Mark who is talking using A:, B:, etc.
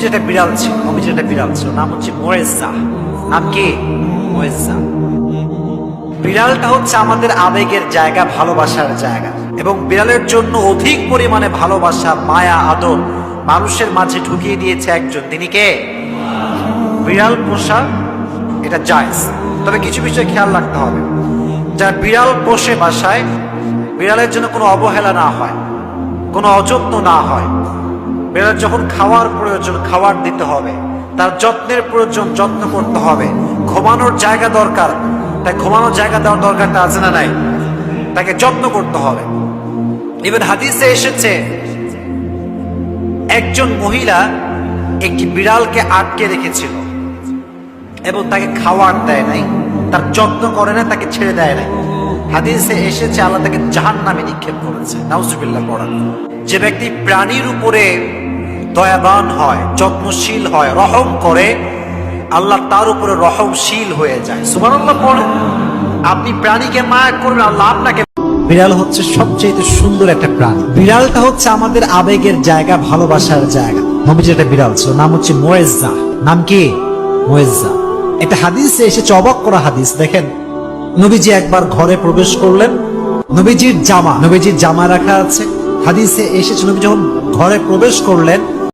A: নবীজি একটা বিড়াল ছিল, নবীজি একটা বিড়াল ছিল, নাম হচ্ছে মুয়েজ্জা। নাম কি? মুয়েজ্জা। বিড়ালটা হচ্ছে আমাদের আবেগের জায়গা, ভালোবাসার জায়গা, এবং বিড়ালের জন্য অধিক পরিমাণে ভালোবাসা, মায়া, আদর মানুষের মাঝে ঢুকিয়ে দিয়েছে একজন। তিনি কে? বিড়াল পোষা এটা জায়েজ, তবে কিছু বিষয় খেয়াল রাখতে হবে। যারা বিড়াল পোষে বাসায়, বিড়ালের জন্য কোনো অবহেলা না হয়, কোনো অযত্ন না হয়। বিড়াল যখন খাওয়ার প্রয়োজন, খাবার দিতে হবে। তার যত্নের প্রয়োজন, যত্ন করতে হবে। ঘুমানোর জায়গা দরকার, তাই ঘুমানোর জায়গা দেওয়ার দরকারটা আছে না নাই? তাকে যত্ন করতে হবে। ইভেন হাদিসে এসেছে একজন মহিলা একটি বিড়ালকে আটকে রেখেছিল এবং তাকে খাবার দেয় নাই, তার যত্ন করে না, তাকে ছেড়ে দেয় নাই। হাদিসে এসেছে আল্লাহ তাকে জাহান্নামে নিক্ষেপ করেছে। নাউজুবিল্লাহ পড়ান। যে ব্যক্তি প্রাণীর উপরে দয়াবান হয়, যত্নশীল হয়, রহম করে, আল্লাহ তার উপরে রহমশীল হয়ে যায়। সুবহানাল্লাহ পড়েন। আপনি প্রাণীকে মায়া করবেন, আল্লাহ আপনাকে। বিড়াল হচ্ছে সবচেয়ে সুন্দর একটা প্রাণী। বিড়ালটা হচ্ছে আমাদের আবেগের জায়গা, ভালোবাসার জায়গা। নবীজি একটা বিড়াল ছিল, নাম হচ্ছে মুয়েজ্জা। নাম কি? মুয়েজ্জা। একটা হাদিসে এসেছে, অবাক করা হাদিস। দেখেন, নবীজি একবার ঘরে প্রবেশ করলেন, নবীজির জামা রাখা আছে। হাদিসে এসেছে নবী যখন ঘরে প্রবেশ করলেন,